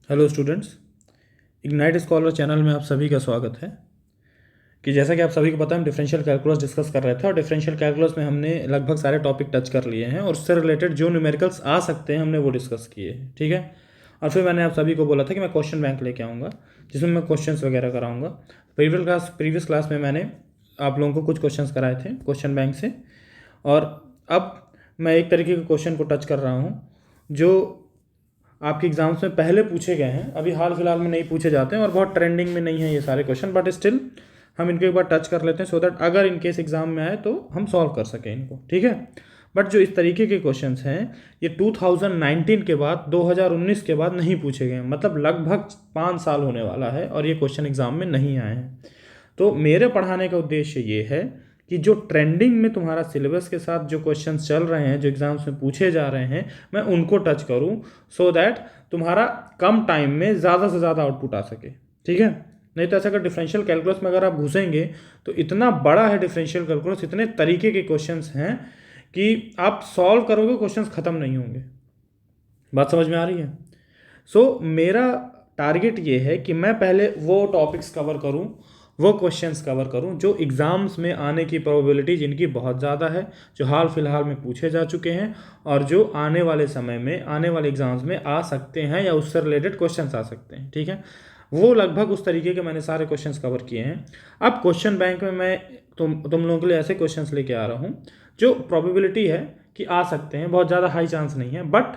Hello students, ignite scholar channel में आप सभी का स्वागत है। कि जैसा कि आप सभी को पता है, हम डिफरेंशियल कैलकुलस डिस्कस कर रहे थे और डिफरेंशियल कैलकुलस में हमने लगभग सारे टॉपिक टच कर लिए हैं और उससे रिलेटेड जो न्यूमेरिकल्स आ सकते हैं हमने वो डिस्कस किए हैं। ठीक है। और फिर मैंने आप सभी को बोला था कि मैं क्वेश्चन बैंक लेके आऊँगा जिसमें मैं क्वेश्चंस वगैरह कराऊँगा। प्रीवियस क्लास में मैंने आप लोगों को कुछ क्वेश्चंस कराए थे क्वेश्चन बैंक से, और अब मैं एक तरीके के क्वेश्चन को टच कर रहा हूँ जो आपके एग्जाम्स में पहले पूछे गए हैं, अभी हाल फिलहाल में नहीं पूछे जाते हैं और बहुत ट्रेंडिंग में नहीं है ये सारे क्वेश्चन, बट स्टिल हम इनको एक बार टच कर लेते हैं सो दैट अगर इन केस एग्जाम में आए तो हम सॉल्व कर सकें इनको। ठीक है। बट जो इस तरीके के क्वेश्चंस हैं ये 2019 के बाद 2019 के बाद नहीं पूछे गए हैं, मतलब लगभग 5 साल होने वाला है और ये क्वेश्चन एग्जाम में नहीं आए हैं। तो मेरे पढ़ाने का उद्देश्य ये है कि जो ट्रेंडिंग में तुम्हारा सिलेबस के साथ जो क्वेश्चंस चल रहे हैं, जो एग्जाम्स में पूछे जा रहे हैं, मैं उनको टच करूं सो दैट तुम्हारा कम टाइम में ज़्यादा से ज़्यादा आउटपुट आ सके। ठीक है। नहीं तो ऐसा अगर डिफरेंशियल कैलकुलस में अगर आप घुसेंगे तो इतना बड़ा है डिफरेंशियल कैलकुलस, इतने तरीके के क्वेश्चंस हैं कि आप सॉल्व करोगे क्वेश्चंस ख़त्म नहीं होंगे। बात समझ में आ रही है? सो मेरा टारगेट ये है कि मैं पहले वो टॉपिक्स कवर करूं, वो क्वेश्चंस कवर करूं जो एग्ज़ाम्स में आने की प्रोबेबिलिटी जिनकी बहुत ज़्यादा है, जो हाल फिलहाल में पूछे जा चुके हैं और जो आने वाले समय में आने वाले एग्ज़ाम्स में आ सकते हैं या उससे रिलेटेड क्वेश्चंस आ सकते हैं। ठीक है। वो लगभग उस तरीके के मैंने सारे क्वेश्चंस कवर किए हैं। अब क्वेश्चन बैंक में मैं तुम लोगों के लिए ऐसे क्वेश्चंस लेके आ रहा हूँ जो प्रोबेबिलिटी है कि आ सकते हैं, बहुत ज़्यादा हाई चांस नहीं है, बट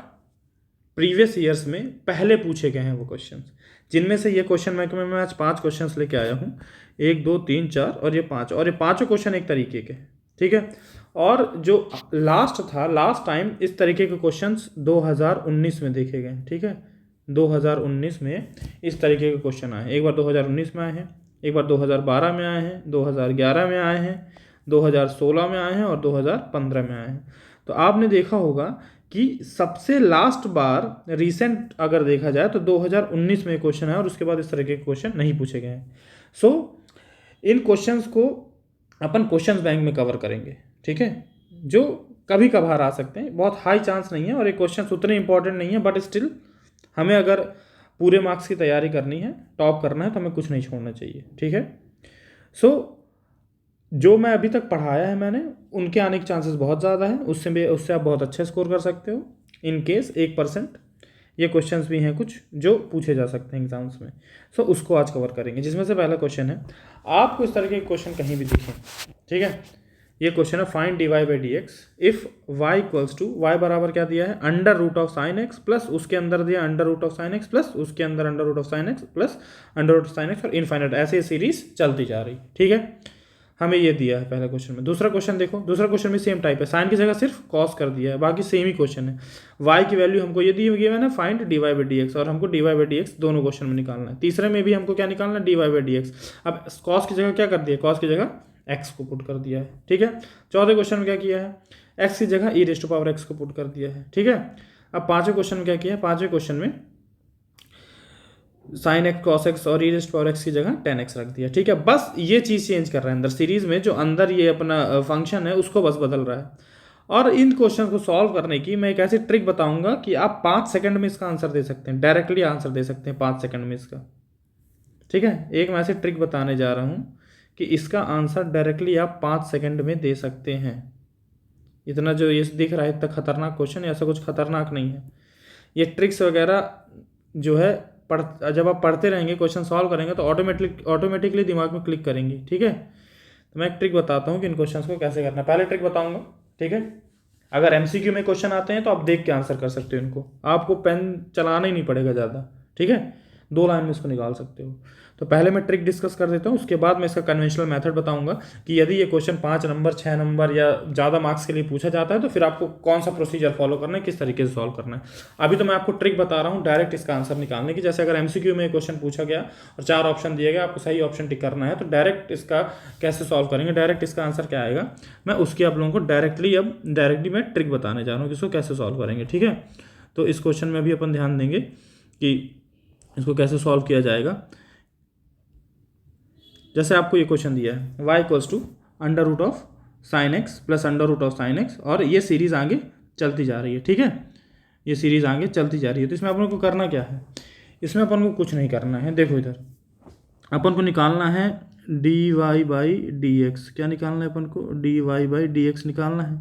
प्रीवियस ईयर्स में पहले पूछे गए हैं वो क्वेश्चंस, जिनमें से ये क्वेश्चन बैंक में मैं आज 5 क्वेश्चंस लेके आया हूँ। 1 2 3 4 और ये 5, और ये पाँचों क्वेश्चन एक तरीके के। ठीक है। और जो लास्ट टाइम इस तरीके के क्वेश्चंस 2019 में देखे गए। ठीक है। 2019 में इस तरीके के क्वेश्चन आए, एक बार 2019 में आए हैं, एक बार 2012 में आए हैं, 2011 में आए हैं, 2016 में आए हैं और 2015 में आए हैं। तो आपने देखा होगा कि सबसे लास्ट बार रीसेंट अगर देखा जाए तो 2019 में क्वेश्चन है और उसके बाद इस तरह के क्वेश्चन नहीं पूछे गए हैं। सो इन क्वेश्चंस को अपन क्वेश्चंस बैंक में कवर करेंगे। ठीक है। जो कभी कभार आ सकते हैं, बहुत हाई चांस नहीं है और ये क्वेश्चंस उतने इंपॉर्टेंट नहीं है, बट स्टिल हमें अगर पूरे मार्क्स की तैयारी करनी है, टॉप करना है, तो हमें कुछ नहीं छोड़ना चाहिए। ठीक है। सो जो मैं अभी तक पढ़ाया है मैंने, उनके आने के चांसेस बहुत ज़्यादा हैं, उससे आप बहुत अच्छे स्कोर कर सकते हो। इन केस 1% ये क्वेश्चंस भी हैं कुछ जो पूछे जा सकते हैं एग्जाम्स में। सो उसको आज कवर करेंगे, जिसमें से पहला क्वेश्चन है, आपको इस तरह के क्वेश्चन कहीं भी दिखें। ठीक है। ये क्वेश्चन है find dy by d x if y equals to, y बराबर क्या दिया है, under root of sine x plus उसके अंदर दिया under root of sine x plus उसके अंदर under root of sine x plus under root of sine x और इनफाइनाइट, ऐसे ये सीरीज चलती जा रही। ठीक है। हमें ये दिया है पहले क्वेश्चन में। दूसरा क्वेश्चन देखो, दूसरा क्वेश्चन में सेम टाइप है, साइन की जगह सिर्फ कॉस कर दिया है, बाकी सेम ही क्वेश्चन है। y की वैल्यू हमको ये दी हुई है ना, find dy by d x, और हमको dy बाई डी एक्स दोनों क्वेश्चन में निकालना है। तीसरे में भी हमको क्या निकालना है, dy बाई डी एक्स। अब कॉस की जगह क्या कर दिया, कॉस की जगह x को पुट कर दिया है। ठीक है। चौथे क्वेश्चन में क्या किया है, x की जगह e raise to power x को पुट कर दिया है। ठीक है। अब पांचवें क्वेश्चन में क्या किया है, पांचवें क्वेश्चन में साइन एक्स कॉस एक्स और e raise to power x की जगह टेन एक्स रख दिया। ठीक है। बस ये चीज़ चेंज कर रहा है अंदर सीरीज में, जो अंदर ये अपना फंक्शन है उसको बस बदल रहा है। और इन क्वेश्चन को सॉल्व करने की मैं एक ऐसी ट्रिक बताऊंगा कि आप 5 सेकंड में इसका आंसर दे सकते हैं, डायरेक्टली आंसर दे सकते हैं 5 सेकंड में इसका। ठीक है। एक मैं ऐसी ट्रिक बताने जा रहा हूँ कि इसका आंसर डायरेक्टली आप 5 सेकंड में दे सकते हैं। इतना जो ये दिख रहा है इतना खतरनाक क्वेश्चन, ऐसा कुछ खतरनाक नहीं है। ये ट्रिक्स वगैरह जो है जब आप पढ़ते रहेंगे, क्वेश्चन सॉल्व करेंगे तो ऑटोमेटिकली दिमाग में क्लिक करेंगी। ठीक है। तो मैं एक ट्रिक बताता हूँ कि इन क्वेश्चंस को कैसे करना है। पहले ट्रिक बताऊंगा। ठीक है। अगर एमसीक्यू में क्वेश्चन आते हैं तो आप देख के आंसर कर सकते हो इनको, आपको पेन चलाना ही नहीं पड़ेगा ज़्यादा। ठीक है। 2 लाइन में इसको निकाल सकते हो। तो पहले मैं ट्रिक डिस्कस कर देता हूँ, उसके बाद मैं इसका कन्वेंशनल मेथड बताऊंगा कि यदि ये क्वेश्चन 5 नंबर 6 नंबर या ज़्यादा मार्क्स के लिए पूछा जाता है तो फिर आपको कौन सा प्रोसीजर फॉलो करना है, किस तरीके से सॉल्व करना है। अभी तो मैं आपको ट्रिक बता रहा हूँ डायरेक्ट इसका आंसर निकालने की। जैसे अगर एमसीक्यू में क्वेश्चन पूछा गया और 4 ऑप्शन दिए गए, आपको सही ऑप्शन टिक करना है, तो डायरेक्ट इसका कैसे सॉल्व करेंगे, डायरेक्ट इसका आंसर क्या आएगा, मैं उसकी आप लोगों को डायरेक्टली मैं ट्रिक बताने जा रहा हूँ कि इसको कैसे सॉल्व करेंगे। ठीक है। तो इस क्वेश्चन में भी अपन ध्यान देंगे कि इसको कैसे सॉल्व किया जाएगा। जैसे आपको ये क्वेश्चन दिया है y equals to under root of sine x plus under root of sine x, और ये सीरीज आगे चलती जा रही है। ठीक है। ये सीरीज आगे चलती जा रही है। तो इसमें आप लोगों को करना क्या है, इसमें अपन को कुछ नहीं करना है। देखो इधर अपन को निकालना है dy/dx। क्या निकालना है अपन को? dy/dx निकालना है,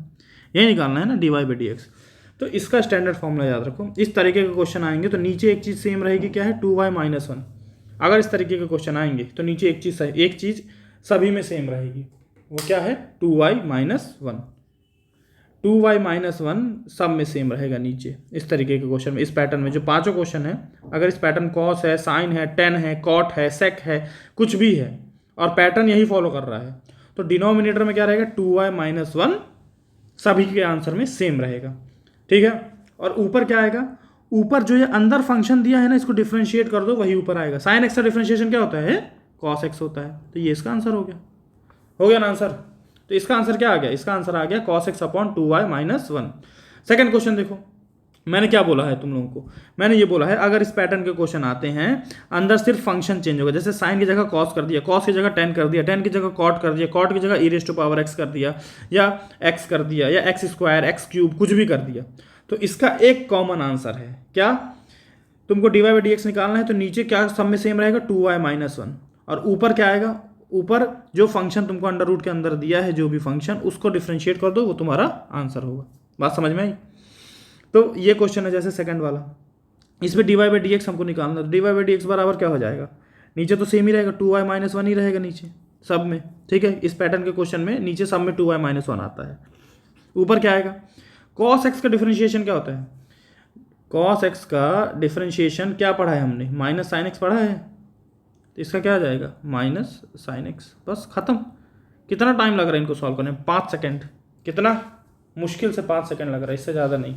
यही निकालना है ना, dy/dx। तो इसका स्टैंडर्ड फॉर्मूला याद रखो। इस तरीके के क्वेश्चन आएंगे तो नीचे एक चीज़ सेम रहेगी, क्या है? 2y-1। अगर इस तरीके के क्वेश्चन आएंगे तो नीचे एक चीज़ सभी में सेम रहेगी, वो क्या है? 2y-1। 2y-1 सब में सेम रहेगा नीचे। इस तरीके के क्वेश्चन में, इस पैटर्न में जो पांचों क्वेश्चन है, अगर इस पैटर्न कॉस है, साइन है, टेन है, कॉट है, सेक है, कुछ भी है और पैटर्न यही फॉलो कर रहा है, तो डिनोमिनेटर में क्या रहेगा? 2y-1 सभी के आंसर में सेम रहेगा। ठीक है। और ऊपर क्या आएगा? ऊपर जो ये अंदर फंक्शन दिया है ना, इसको डिफ्रेंशिएट कर दो, वही ऊपर आएगा। साइन एक्स का डिफ्रेंशिएशन क्या होता है? कॉस एक्स होता है। तो ये इसका आंसर हो गया ना आंसर। तो इसका आंसर क्या आ गया? इसका आंसर आ गया cos x upon 2y-1। Second question देखो, मैंने क्या बोला है तुम लोगों को? मैंने ये बोला है अगर इस पैटर्न के क्वेश्चन आते हैं, अंदर सिर्फ फंक्शन चेंज होगा, जैसे साइन की जगह कॉस कर दिया, कॉस की जगह टेन कर दिया, टेन की जगह कॉट कर दिया, कॉट की जगह e⁻x कर दिया, या x कर दिया, या x², x³ कुछ भी कर दिया, तो इसका एक कॉमन आंसर है क्या? तुमको dy/dx निकालना है, तो नीचे क्या सब में सेम रहेगा? 2y-1। और ऊपर क्या आएगा? ऊपर जो फंक्शन तुमको अंडर रूट के अंदर दिया है, जो भी फंक्शन, उसको डिफ्रेंशिएट कर दो, वो तुम्हारा आंसर होगा। बात समझ में आई? तो ये क्वेश्चन है जैसे सेकंड वाला, इसमें dy/dx हमको निकालना है। तो dy/dx बराबर क्या हो जाएगा? नीचे तो सेम ही रहेगा, 2y-1 ही रहेगा नीचे सब में। ठीक है। इस पैटर्न के क्वेश्चन में नीचे सब में 2y-1 आता है। ऊपर क्या आएगा? cos x का डिफ्रेंशिएशन क्या होता है? cos x का डिफ्रेंशिएशन क्या पढ़ा है हमने? माइनस साइन एक्स पढ़ा है। तो इसका क्या आ जाएगा? Minus sine x. बस खत्म। कितना टाइम लग रहा है इनको सॉल्व करने में? 5 सेकेंड। कितना मुश्किल से 5 सेकेंड लग रहा है, इससे ज़्यादा नहीं।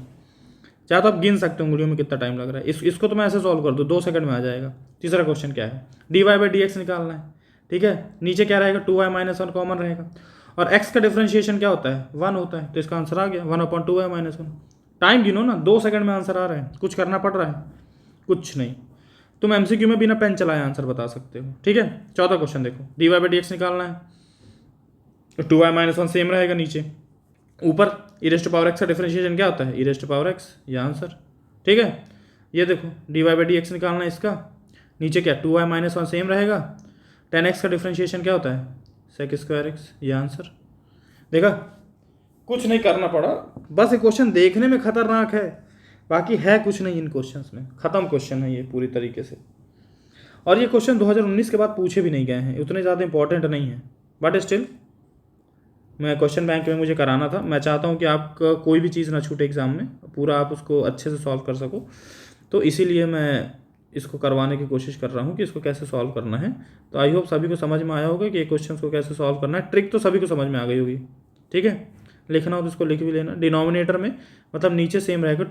चाहे तो आप गिन सकते हो उंगलियों में कितना टाइम लग रहा है। इसको तो मैं ऐसे सॉल्व कर दूँ, 2 सेकंड में आ जाएगा। तीसरा क्वेश्चन क्या है? dy/dx निकालना है। ठीक है। नीचे क्या रहेगा? 2y-1 कॉमन रहेगा। और x का डिफ्रेंशिएशन क्या होता है? 1 होता है। तो इसका आंसर आ गया 1/2y-1। टाइम गिनो ना, 2 सेकंड में आंसर आ रहा है। कुछ करना पड़ रहा है? कुछ नहीं। तुम MCQ में बिना पेन चलाए आंसर बता सकते हो। ठीक है। चौथा क्वेश्चन देखो, dy/dx निकालना है, तो 2y-1 सेम रहेगा नीचे। ऊपर e⁻x का डिफरेंशिएशन क्या होता है? e⁻x, ये आंसर। ठीक है। ये देखो dy/dx निकालना है इसका, नीचे क्या? 2y-1 सेम रहेगा। 10x का डिफरेंशिएशन क्या होता है? sec²x, ये आंसर। देखा, कुछ नहीं करना पड़ा, बस ये क्वेश्चन देखने में खतरनाक है, बाकी है कुछ नहीं इन क्वेश्चंस में। खत्म क्वेश्चन है ये पूरी तरीके से। और ये क्वेश्चन 2019 के बाद पूछे भी नहीं गए हैं, उतने ज़्यादा इंपॉर्टेंट नहीं है, बट स्टिल मैं क्वेश्चन बैंक में मुझे कराना था। मैं चाहता हूँ कि आपका कोई भी चीज़ ना छूटे एग्ज़ाम में, पूरा आप उसको अच्छे से सॉल्व कर सको, तो इसीलिए मैं इसको करवाने की कोशिश कर रहा हूँ कि इसको कैसे सॉल्व करना है। तो आई होप सभी को समझ में आया होगा कि ये क्वेश्चन को कैसे सॉल्व करना है। ट्रिक तो सभी को समझ में आ गई होगी। ठीक है। लिखना हो तो इसको लिख भी लेना। डिनोमिनेटर में मतलब नीचे सेम रहेगा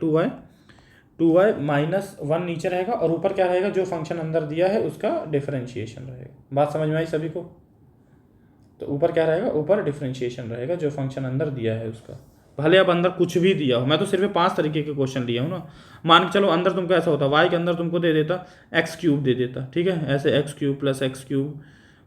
2y-1 नीचे रहेगा, और ऊपर क्या रहेगा? जो फंक्शन अंदर दिया है उसका डिफरेंशिएशन रहेगा। बात समझ में आई सभी को? तो ऊपर क्या रहेगा? ऊपर डिफरेंशिएशन रहेगा, जो फंक्शन अंदर दिया है उसका, भले अब अंदर कुछ भी दिया हो। मैं तो सिर्फ 5 तरीके के क्वेश्चन लिया हूँ ना। मान के चलो अंदर तुमको ऐसा होता, y के अंदर तुमको दे देता x³ दे देता। ठीक है। ऐसे x³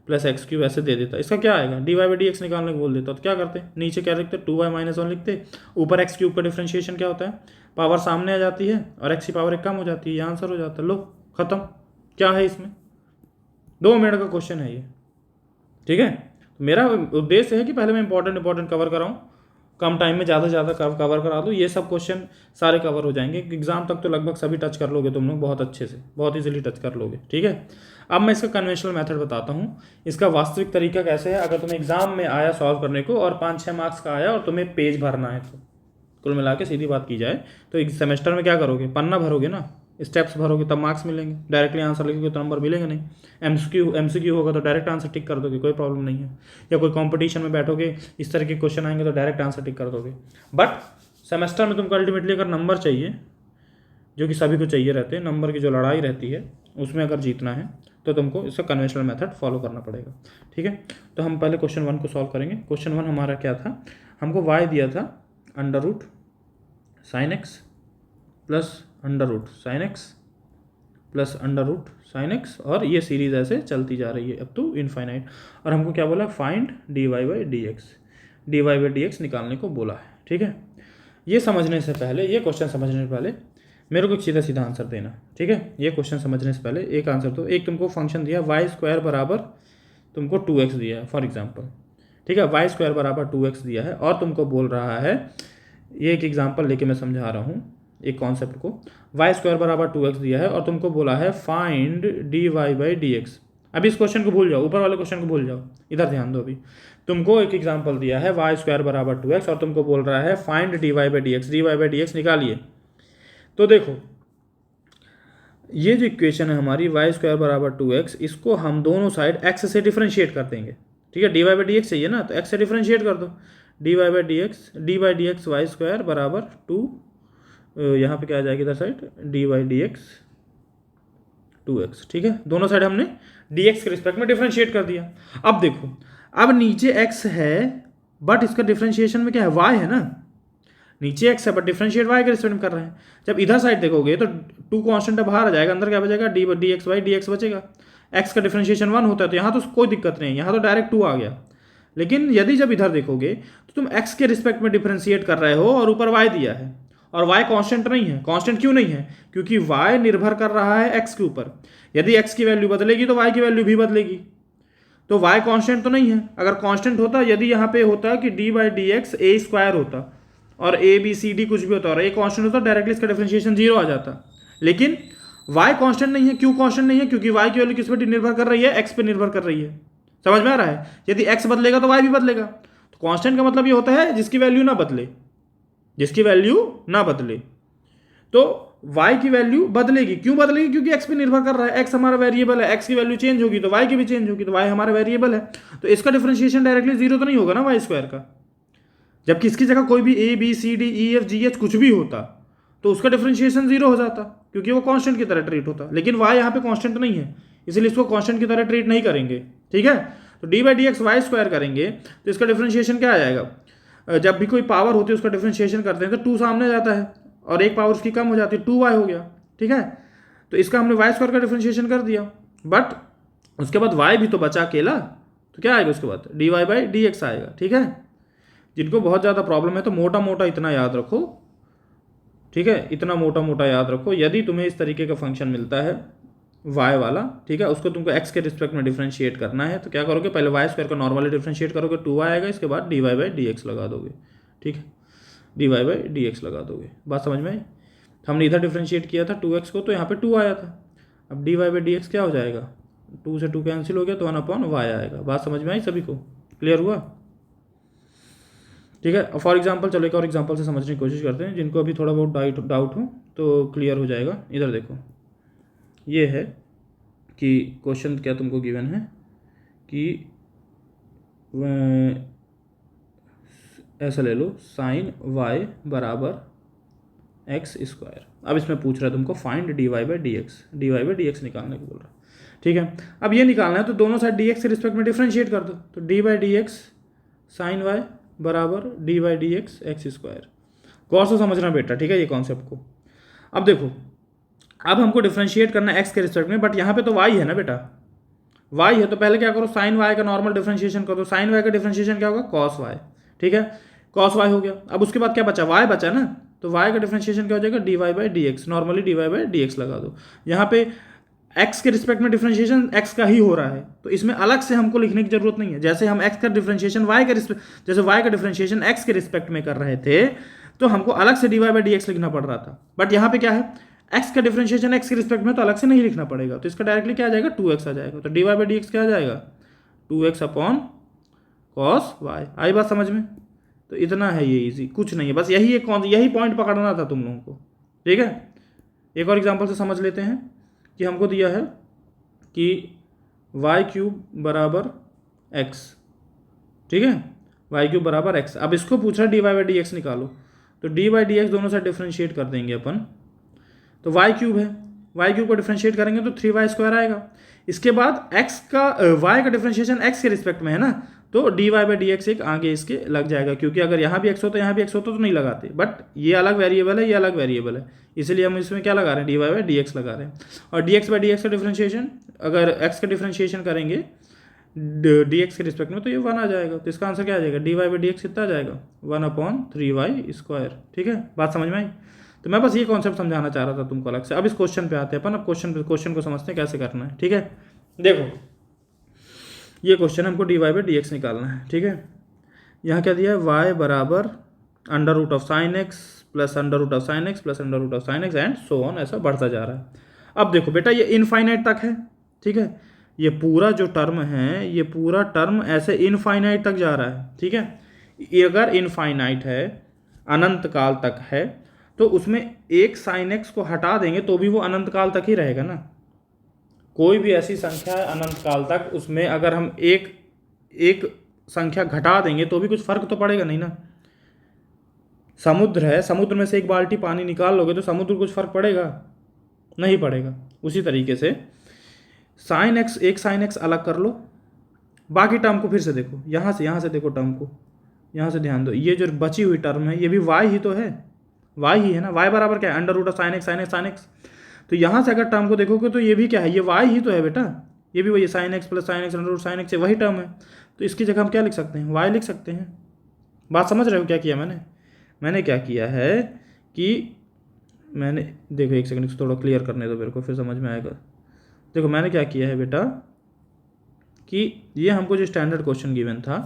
+ x³ ऐसे दे देता। इसका क्या आएगा? dy/dx निकालने को बोल देता। तो क्या करते? नीचे क्या लिखते? 2y-1 लिखते। ऊपर x³ का डिफरेंशिएशन क्या होता है? पावर सामने आ जाती है और x की पावर 1 कम हो जाती है, ये आंसर हो जाता है। लो खत्म। क्या है इसमें? 2 मिनट का क्वेश्चन है ये। ठीक है। मेरा उद्देश्य है कि पहले मैं इंपॉर्टेंट कवर कराऊँ, कम टाइम में ज़्यादा से ज़्यादा कवर करा दूँ। ये सब क्वेश्चन सारे कवर हो जाएंगे एग्जाम तक, तो लगभग सभी टच कर लोगे तुम लोग बहुत अच्छे से, बहुत इजीली टच कर लोगे। ठीक है। अब मैं इसका कन्वेंशनल मेथड बताता हूँ, इसका वास्तविक तरीका कैसे है। अगर तुम्हें एग्जाम में आया सॉल्व करने को और 5-6 मार्क्स का आया और तुम्हें पेज भरना है, तो कुल मिला के सीधी बात की जाए तो एक सेमेस्टर में क्या करोगे? पन्ना भरोगे ना, स्टेप्स भरोगे, तब मार्क्स मिलेंगे। डायरेक्टली आंसर लिखोगे तो नंबर मिलेंगे नहीं। MCQ होगा तो डायरेक्ट आंसर टिक कर दोगे, कोई प्रॉब्लम नहीं है। या कोई कंपटीशन में बैठोगे, इस तरह के क्वेश्चन आएंगे तो डायरेक्ट आंसर टिक कर दोगे। बट सेमेस्टर में तुमको अल्टीमेटली अगर नंबर चाहिए, जो कि सभी को चाहिए रहते हैं, नंबर की जो लड़ाई रहती है उसमें अगर जीतना है तो तुमको इसका कन्वेंशनल मेथड फॉलो करना पड़ेगा। ठीक है। तो हम पहले क्वेश्चन 1 को सॉल्व करेंगे। क्वेश्चन 1 हमारा क्या था? हमको y दिया था √sin x + √sin x + √sin x, और ये सीरीज ऐसे चलती जा रही है अप टू इनफाइनाइट। और हमको क्या बोला? फाइंड dy/dx निकालने को बोला है। ठीक है। ये समझने से पहले, ये क्वेश्चन समझने से पहले मेरे को एक सीधा सीधा आंसर देना, ठीक है। ये क्वेश्चन समझने से पहले एक आंसर तो, एक तुमको फंक्शन दिया वाई स्क्वायर बराबर तुमको 2x दिया है फॉर एग्जांपल, ठीक है। वाई स्क्वायर बराबर 2x दिया है और तुमको बोल रहा है, ये एक एग्जांपल लेके मैं समझा रहा हूँ एक कॉन्सेप्ट को। वाई स्क्वायर बराबर 2x दिया है और तुमको बोला है find dy by d x. अभी इस क्वेश्चन को भूल जाओ, ऊपर वाले क्वेश्चन को भूल जाओ, इधर ध्यान दो। अभी तुमको एक एग्जांपल दिया है वाई स्क्वायर बराबर 2x और तुमको बोल रहा है find dy by d x. dy by d x निकालिए। तो देखो ये जो इक्वेशन है हमारी वाई स्क्वायर बराबर 2x, इसको हम दोनों साइड x से डिफ्रेंशिएट कर देंगे, ठीक है। dy बाई डी एक्स चाहिए ना, तो x से डिफ्रेंशिएट कर दो। dy by d x y square बराबर 2, यहाँ पे क्या आ जाएगा इधर side dy by d x 2x, ठीक है। दोनों साइड हमने dx के रिस्पेक्ट में डिफ्रेंशिएट कर दिया। अब देखो, अब नीचे x है बट इसका डिफ्रेंशिएशन में क्या है, y है ना। नीचे x है बट डिफरेंशिएट y के रिस्पेक्ट में कर रहे हैं। जब इधर साइड देखोगे तो 2 कांस्टेंट बाहर आ जाएगा, अंदर क्या बचेगा D x by d x बचेगा। x का डिफरेंशिएशन 1 होता है तो यहाँ तो कोई दिक्कत नहीं है, यहाँ तो डायरेक्ट 2 आ गया। लेकिन यदि जब इधर देखोगे तो तुम x के रिस्पेक्ट में डिफरेंशिएट कर रहे हो और ऊपर y दिया है और y कांस्टेंट नहीं है। कांस्टेंट क्यों नहीं है, क्योंकि y निर्भर कर रहा है x के ऊपर। यदि x की वैल्यू बदलेगी तो y की वैल्यू भी बदलेगी। तो y कांस्टेंट तो नहीं है। अगर कांस्टेंट होता, यदि यहाँ पे होता कि D by d x A square होता और ए बी सी डी कुछ भी होता और ए कांस्टेंट होता, डायरेक्टली इसका डिफरेंशिएशन 0 आ जाता। लेकिन y कांस्टेंट नहीं है। क्यों कांस्टेंट नहीं है, क्योंकि y की वैल्यू किस पर निर्भर कर रही है, x पे निर्भर कर रही है। समझ में आ रहा है। यदि x बदलेगा तो y भी बदलेगा। तो कांस्टेंट का मतलब ये होता है जिसकी वैल्यू ना बदले, जिसकी वैल्यू ना बदले। तो y की वैल्यू बदलेगी। क्यों बदलेगी, क्योंकि x पे निर्भर कर रहा है। x हमारा वेरिएबल है, x की वैल्यू चेंज होगी तो y की भी चेंज होगी, तो y हमारा वेरिएबल है। तो इसका डिफरेंशिएशन डायरेक्टली 0 तो नहीं होगा ना वाई स्क्वायर का। जबकि इसकी जगह कोई भी A B C D E F G H कुछ भी होता तो उसका डिफरेंशिएशन 0 हो जाता, क्योंकि वो कांस्टेंट की तरह ट्रीट होता। लेकिन y यहाँ पे कांस्टेंट नहीं है, इसलिए इसको कांस्टेंट की तरह ट्रीट नहीं करेंगे, ठीक है। तो d by d x y square करेंगे तो इसका डिफरेंशिएशन क्या आ जाएगा, जब भी कोई पावर होती है उसका डिफरेंशिएशन करते हैं तो 2 सामने जाता है और एक पावर उसकी कम हो जाती है, 2y हो गया, ठीक है। तो इसका हमने वाई स्क्वायर का डिफरेंशिएशन कर दिया, बट उसके बाद y भी तो बचा अकेला, तो क्या आएगा उसके बाद d y by d x आएगा, ठीक है। जिनको बहुत ज़्यादा प्रॉब्लम है तो मोटा मोटा इतना याद रखो, ठीक है। इतना मोटा मोटा याद रखो, यदि तुम्हें इस तरीके का फंक्शन मिलता है y वाला, ठीक है, उसको तुमको x के रिस्पेक्ट में डिफरेंशिएट करना है तो क्या करोगे, पहले वाई स्क्वायर का नॉर्मली डिफरेंशिएट करोगे 2y आएगा, इसके बाद d y by d x लगा दोगे, ठीक है। D y by d x लगा दोगे। बात समझ में आई। हमने इधर डिफरेंशिएट किया था 2x को तो यहाँ पे 2 आया था। अब d y by d x क्या हो जाएगा, 2 से 2 कैंसिल हो गया तो 1/y आएगा। बात समझ में आई सभी को, क्लियर हुआ, ठीक है। फॉर एग्जांपल चलो एक और एग्जांपल से समझने की कोशिश करते हैं, जिनको अभी थोड़ा बहुत डाउट हो तो क्लियर हो जाएगा। इधर देखो, ये है कि क्वेश्चन क्या तुमको गिवन है कि ऐसा ले लो साइन y बराबर एक्स स्क्वायर। अब इसमें पूछ रहा है तुमको find d y by d x, d y by d x निकालने को बोल रहा है, ठीक है। अब ये निकालना है तो दोनों साइड डी एक्स के रिस्पेक्ट में डिफरेंशिएट कर दो, तो d by d x sine y बराबर d by d x x square. गौर से समझना बेटा, ठीक है, ये कॉन्सेप्ट को। अब देखो, अब हमको डिफरेंशिएट करना है एक्स के रिस्पेक्ट में, बट यहाँ पे तो y है ना बेटा, y है तो पहले क्या करो, साइन y का नॉर्मल डिफरेंशिएशन करो। साइन y का डिफरेंशिएशन क्या होगा, कॉस y, ठीक है, कॉस y हो गया। अब उसके बाद क्या बचा, y बचा ना, तो y का डिफरेंशिएशन क्या हो जाएगा, d y by d x. Normally d y by d x लगा दो। यहाँ पे x के रिस्पेक्ट में डिफरेंशिएशन x का ही हो रहा है तो इसमें अलग से हमको लिखने की जरूरत नहीं है। जैसे हम x का डिफरेंशिएशन y के रिस्पेक्ट, जैसे y का डिफरेंशिएशन x के रिस्पेक्ट में कर रहे थे तो हमको अलग से d y by d x लिखना पड़ रहा था। बट यहाँ पे क्या है, x का डिफरेंशिएशन x के रिस्पेक्ट में तो अलग से नहीं लिखना पड़ेगा, तो इसका डायरेक्टली क्या आ जाएगा, 2x आ जाएगा। तो d y by d x क्या आ जाएगा, 2x अपॉन कॉस y। आई बात समझ में। तो इतना है, ये इजी, कुछ नहीं है, बस यही पॉइंट पकड़ना था तुम लोगों को, ठीक है। एक और एग्जांपल से समझ लेते हैं कि हमको दिया है कि वाई क्यूब बराबर x, ठीक है, वाई क्यूब बराबर x। अब इसको पूछ रहा है d y by d x निकालो, तो डी बाई डी एक्स दोनों साइड डिफरेंशिएट कर देंगे अपन, तो वाई क्यूब है, वाई क्यूब को डिफरेंशिएट करेंगे तो 3y स्क्वायर आएगा। इसके बाद x का y का डिफरेंशिएशन x के रिस्पेक्ट में है ना, तो d y by d x एक आगे इसके लग जाएगा, क्योंकि अगर यहाँ भी x होता यहाँ भी x होता तो नहीं लगाते, बट ये अलग वेरिएबल है, ये अलग वेरिएबल है, इसलिए हम इसमें क्या लगा रहे हैं, d y by d x लगा रहे हैं। और d x by d x का डिफरेंशिएशन, अगर x का डिफरेंशिएशन करेंगे डी एक्स के रिस्पेक्ट में तो ये 1 आ जाएगा। तो इसका आंसर क्या आ जाएगा, d y by d x कितना आ जाएगा, 1/3y स्क्वायर, ठीक है। बात समझ में आई। तो मैं बस ये कॉन्सेप्ट समझाना चाह रहा था तुमको अलग से। अब इस क्वेश्चन पे आते हैं अपन, अब क्वेश्चन को समझते हैं कैसे करना है, ठीक है। देखो ये क्वेश्चन हमको dy बाई डी एक्स निकालना है, ठीक है। यहाँ क्या दिया है, y बराबर under root of sine x plus under root of sine x plus under root of sine x and so on, ऐसा बढ़ता जा रहा है। अब देखो बेटा ये इनफाइनाइट तक है, ठीक है। ये पूरा जो टर्म है, ये पूरा टर्म ऐसे इनफाइनाइट तक जा रहा है, ठीक है। ये अगर इनफाइनाइट है, अनंत काल तक है, तो उसमें एक साइन एक्स को हटा देंगे तो भी वो अनंत काल तक ही रहेगा ना। कोई भी ऐसी संख्या है अनंत काल तक, उसमें अगर हम एक संख्या घटा देंगे तो भी कुछ फर्क तो पड़ेगा नहीं ना। समुद्र है, समुद्र में से एक बाल्टी पानी निकाल लोगे तो समुद्र को कुछ फर्क पड़ेगा नहीं पड़ेगा। उसी तरीके से साइन एक्स, एक साइन एक्स अलग कर लो, बाकी टर्म को फिर से देखो, यहाँ से देखो टर्म को, यहाँ से ध्यान दो, ये जो बची हुई टर्म है ये भी y ही तो है, y ही है ना। y बराबर क्या है, under root of sine x sine x sine x. तो यहाँ से अगर टर्म को देखोगे तो ये भी क्या है, ये y ही तो है बेटा, ये भी वही sine x plus sine x under root sine x, वही टर्म है। तो इसकी जगह हम क्या लिख सकते हैं, y लिख सकते हैं। बात समझ रहे हो क्या किया मैंने क्या किया है कि मैंने, देखो एक सेकंड थोड़ा क्लियर करने दो मेरे को, फिर समझ में आएगा। देखो मैंने क्या किया है बेटा कि ये हमको जो स्टैंडर्ड क्वेश्चन गिवन था,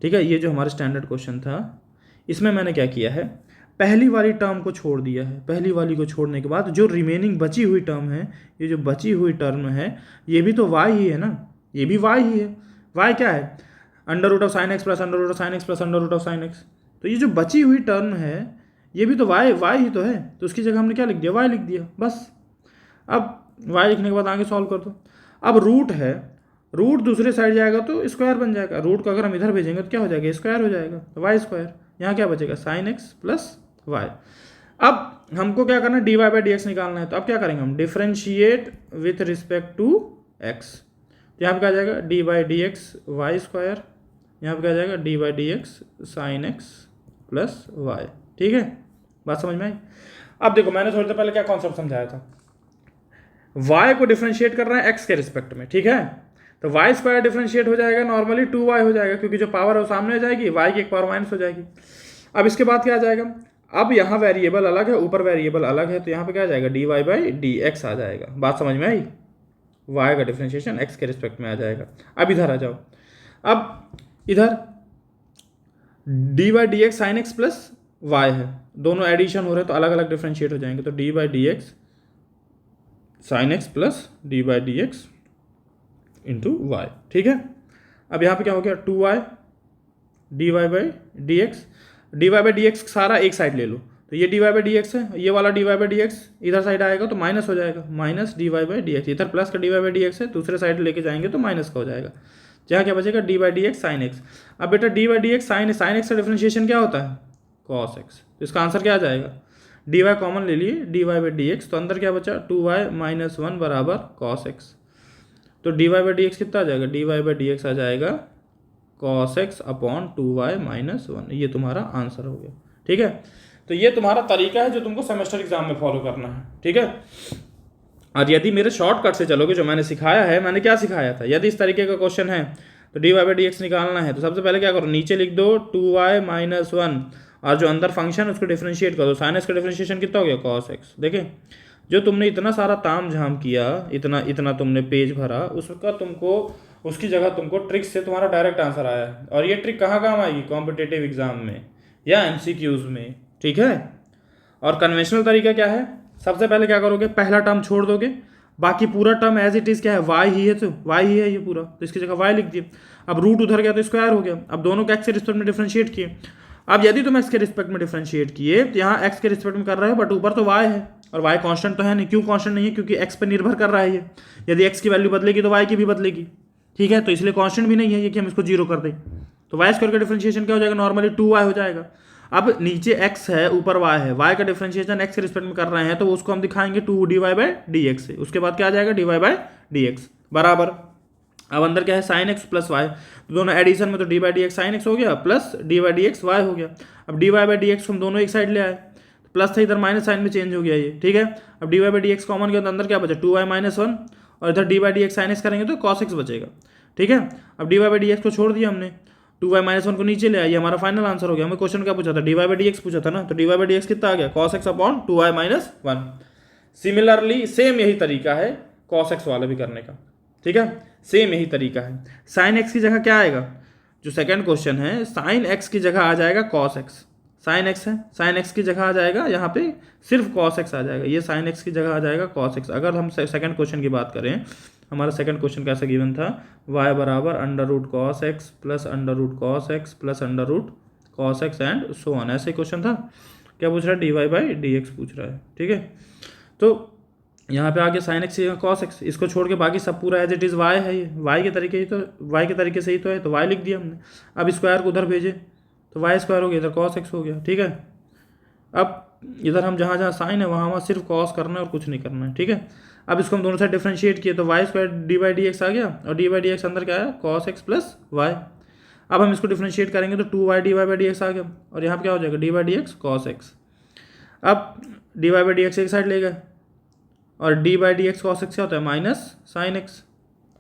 ठीक है, ये जो हमारा स्टैंडर्ड क्वेश्चन था, इसमें मैंने क्या किया है, पहली वाली टर्म को छोड़ दिया है। पहली वाली को छोड़ने के बाद जो रिमेनिंग बची हुई टर्म है, ये जो बची हुई टर्म है, ये भी तो y ही है ना, ये भी y ही है। y क्या है, under root of sine x plus under root of sine x plus under root of sine x. तो ये जो बची हुई टर्म है ये भी तो y ही तो है, तो उसकी जगह हमने क्या लिख दिया, y लिख दिया बस। अब y लिखने के बाद आगे सॉल्व कर दो। अब रूट है, रूट दूसरे साइड जाएगा तो स्क्वायर बन जाएगा, रूट को अगर हम इधर भेजेंगे तो क्या हो जाएगा, स्क्वायर हो जाएगा, वाई स्क्वायर। यहाँ क्या बचेगा, साइन एक्स प्लस वाई। अब हमको क्या करना है, d y by d x निकालना है। तो अब क्या करेंगे हम, differentiate with respect to x. तो यहाँ पे क्या जाएगा, d by d x y square, यहाँ पे क्या जाएगा, d by d x sine x plus y, ठीक है। बात समझ में आई। अब देखो मैंने थोड़ी देर पहले क्या कॉन्सेप्ट समझाया था, y को डिफरेंशिएट कर रहे हैं x के रिस्पेक्ट में, ठीक है। तो y स्क्वायर डिफरेंशिएट हो जाएगा नॉर्मली 2y हो जाएगा, क्योंकि जो पावर है वो सामने आ जाएगी, y की एक पावर माइनस हो जाएगी। अब इसके बाद क्या आ जाएगा, अब यहाँ वेरिएबल अलग है, ऊपर वेरिएबल अलग है, तो यहाँ पे क्या आ जाएगा, d y by d x आ जाएगा। बात समझ में आई, y का डिफरेंशिएशन x के रिस्पेक्ट में आ जाएगा। अब इधर आ जाओ, अब इधर d by d x sine x plus y है, दोनों एडिशन हो रहे हैं तो अलग अलग डिफरेंशिएट हो जाएंगे। तो d by d x sine x plus d by d x into y, ठीक है। अब यहाँ पे क्या हो गया, 2y d y by d x, d y by d x सारा एक साइड ले लो, तो ये d y by d x है, ये वाला d y by d x इधर साइड आएगा तो माइनस हो जाएगा, minus d y by d x. इधर प्लस का d y by d x है, दूसरे साइड लेके जाएंगे तो माइनस का हो जाएगा। जहाँ क्या बचेगा, D by d x sine x. अब बेटा D by d x sine x का डिफरेंशिएशन क्या होता है, कॉस एक्स। तो इसका आंसर क्या आ जाएगा, डी वाई कॉमन ले लिए, d y by d x, तो अंदर क्या बचा, 2y माइनस 1 बराबर कॉस एक्स। तो d y by d x कितना आ जाएगा, d y by d x आ जाएगा cos x upon 2y minus 1। ये तुम्हारा आंसर हो गया, ठीक है। तो ये तुम्हारा तरीका है जो तुमको सेमेस्टर एग्जाम में फॉलो करना है, ठीक है। और यदि मेरे शॉर्टकट से चलोगे, जो मैंने सिखाया है, मैंने क्या सिखाया था, यदि इस तरीके का क्वेश्चन है तो d y by d x निकालना है, तो सबसे पहले क्या करो, नीचे लिख दो 2y माइनस 1, और जो अंदर फंक्शन है उसको डिफरेंशिएट कर दो। साइन एक्स का डिफरेंशिएशन कितना हो गया, कॉस एक्स। देखें जो तुमने इतना सारा ताम झाम किया, इतना तुमने पेज भरा, उसका तुमको उसकी जगह तुमको ट्रिक से तुम्हारा डायरेक्ट आंसर आया है। और ये ट्रिक कहाँ काम आएगी, कॉम्पिटिटिव एग्जाम में या एमसीक्यूज में, ठीक है। और कन्वेंशनल तरीका क्या है, सबसे पहले क्या करोगे, पहला टर्म छोड़ दोगे, बाकी पूरा टर्म एज इट इज़ क्या है, वाई ही है, तो वाई ही है ये पूरा, तो इसकी जगह वाई लिख दिए। अब रूट उधर गया तो स्क्वायर हो गया। अब दोनों को एक्स के रिस्पेक्ट में डिफरेंशिएट किए। अब यदि तुम एक्स के रिस्पेक्ट में डिफरेंशिएट किए तो यहाँ एक्स के रिस्पेक्ट में कर रहे हो, बट ऊपर तो वाई है, और वाई कांस्टेंट तो है नहीं। क्यों कांस्टेंट नहीं है, क्योंकि एक्स पर निर्भर कर रहा है ये। यदि एक्स की वैल्यू बदलेगी तो वाई की भी बदलेगी, ठीक है। तो इसलिए कांस्टेंट भी नहीं है ये कि हम इसको जीरो कर दें। तो वाई स्क्वायर का डिफरेंशिएशन क्या हो जाएगा, नॉर्मली 2y हो जाएगा। अब नीचे x है, ऊपर y है, y का डिफरेंशिएशन x के रिस्पेक्ट में कर रहे हैं, तो उसको हम दिखाएंगे 2 dy बाई डी एक्स से। उसके बाद क्या आ जाएगा, dy बाई डी एक्स बराबर, अब अंदर क्या है, साइन एक्स प्लस वाई, तो दोनों एडिशन में तो d by d x sine x हो गया plus d by d x y हो गया। अब d y by d x हम दोनों एक साइड ले आए, प्लस था इधर माइनस साइन में चेंज हो गया ये, ठीक है। अब d y by d x common किया तो अंदर क्या बचा, 2y माइनस 1, और इधर d by d x sine x करेंगे तो कॉस एक्स बचेगा, ठीक है। अब d y by d x को छोड़ दिया हमने, 2y-1 को नीचे ले आइए, हमारा फाइनल आंसर हो गया। हमें क्वेश्चन क्या पूछा था, dy/dx पूछा था ना, तो dy/dx कितना आ गया, cos x upon 2y-1। Similarly same यही तरीका है cos x वाला भी करने का, ठीक है, सेम यही तरीका है। sin x की जगह क्या आएगा, जो सेकंड क्वेश्चन है sin x की जगह आ जाएगा cos x, sin x है, sin x की जगह आ जाएगा यहाँ पे सिर्फ cos x आ जाएगा, ये sin x की जगह आ जाएगा cos x। अगर हम सेकंड क्वेश्चन की बात करें, हमारा सेकंड क्वेश्चन कैसा गिवन था, y बराबर √cos x plus √cos x plus √cos x and so on, ऐसे क्वेश्चन था। क्या पूछ रहा है, dy/dx पूछ रहा है, ठीक है। तो यहाँ पे आगे sin x cos x, इसको छोड़ के बाकी सब पूरा एज इट इज़ y है, ये y के तरीके ही तो, y के तरीके से ही तो है, तो y लिख दिया हमने। अब स्क्वायर को उधर भेजे तो y स्क्वायर हो गया, इधर cos x हो गया, ठीक है। अब इधर हम जहाँ जहाँ साइन है वहाँ सिर्फ cos करना है और कुछ नहीं करना है, ठीक है। अब इसको हम दोनों साइड डिफ्रेंशिएट किए तो y स्क्वायर dy/dx आ गया, और dy/dx अंदर क्या है, cos x प्लस y। अब हम इसको डिफ्रेंशिएट करेंगे तो 2y dy/dx आ गया, और यहाँ पे क्या हो जाएगा, dy/dx cos x। अब dy/dx एक साइड ले गए, और dy/dx cos x क्या होता है, माइनस साइन एक्स,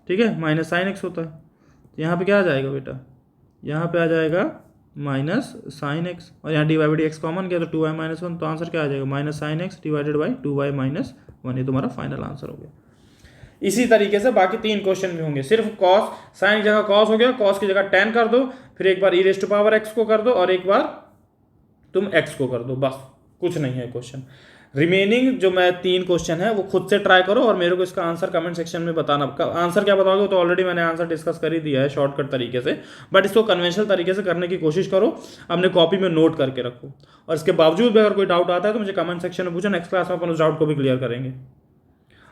ठीक है, माइनस साइन एक्स होता है। तो यहाँ पे क्या आ जाएगा बेटा, यहाँ पे आ जाएगा माइनस साइन एक्स, और यहाँ dy/dx कॉमन किया तो 2y-1, तो आंसर क्या आ जाएगा, minus sine x divided by 2y-1। ये तुम्हारा फाइनल आंसर हो गया। इसी तरीके से बाकी 3 क्वेश्चन भी होंगे, सिर्फ cos, साइन की जगह cos हो गया, cos की जगह tan कर दो, फिर एक बार e⁻x को कर दो, और एक बार तुम x को कर दो, बस कुछ नहीं है क्वेश्चन। रिमेनिंग जो मैं 3 क्वेश्चन है वो खुद से ट्राई करो, और मेरे को इसका आंसर कमेंट सेक्शन में बताना। आंसर क्या बताओगे तो ऑलरेडी मैंने आंसर डिस्कस कर ही दिया है शॉर्टकट तरीके से, बट इसको कन्वेंशनल तरीके से करने की कोशिश करो, अपने कॉपी में नोट करके रखो, और इसके बावजूद भी अगर कोई डाउट आता है तो मुझे कमेंट सेक्शन में पूछो, नेक्स्ट क्लास में अपन उस डाउट को भी क्लियर करेंगे।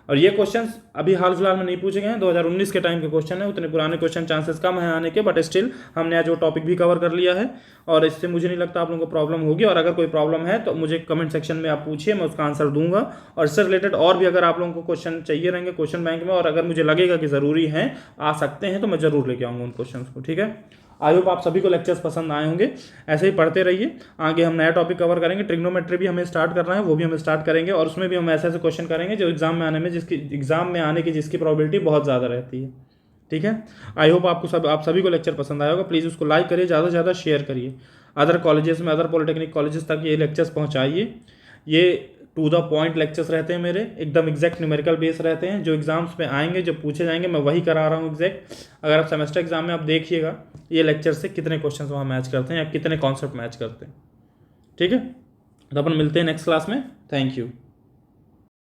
और ये क्वेश्चंस अभी हाल फिलहाल में नहीं पूछे गए हैं, 2019 के टाइम के क्वेश्चन है, उतने पुराने क्वेश्चन चांसेस कम है आने के, बट स्टिल हमने आज वो टॉपिक भी कवर कर लिया है, और इससे मुझे नहीं लगता आप लोगों को प्रॉब्लम होगी। और अगर कोई प्रॉब्लम है तो मुझे कमेंट सेक्शन में आप पूछिए, मैं उसका आंसर दूंगा। और इससे रिलेटेड और भी अगर आप लोगों को क्वेश्चन चाहिए रहेंगे क्वेश्चन बैंक में, और अगर मुझे लगेगा कि ज़रूरी है, आ सकते हैं, तो मैं ज़रूर लेके आऊँगा उन क्वेश्चन को, ठीक है। आई होप आप सभी को लेक्चर्स पसंद आए होंगे, ऐसे ही पढ़ते रहिए। आगे हम नया टॉपिक कवर करेंगे, ट्रिग्नोमेट्री भी हमें स्टार्ट करना है, वो भी हम स्टार्ट करेंगे, और उसमें भी हम ऐसे ऐसे क्वेश्चन करेंगे जो एग्जाम में आने में जिसकी प्रोबेबिलिटी बहुत ज़्यादा रहती है, ठीक है। आई होप आप सभी को लेक्चर पसंद आया होगा। प्लीज़ उसको लाइक करिए, ज़्यादा से ज़्यादा शेयर करिए, अदर कॉलेजेस में, अदर पॉलिटेक्निक कॉलेजेस तक ये लेक्चर्स पहुँचाइए। ये टू द पॉइंट लेक्चर्स रहते हैं मेरे, एकदम एग्जैक्ट न्यूमेरिकल बेस रहते हैं, जो एग्जाम्स में आएंगे, जो पूछे जाएंगे, मैं वही करा रहा हूँ एग्जैक्ट। अगर आप सेमेस्टर एग्जाम में आप देखिएगा ये लेक्चर से कितने क्वेश्चंस वहाँ मैच करते हैं या कितने कॉन्सेप्ट मैच करते हैं, ठीक है। तो अपन मिलते हैं नेक्स्ट क्लास में, थैंक यू।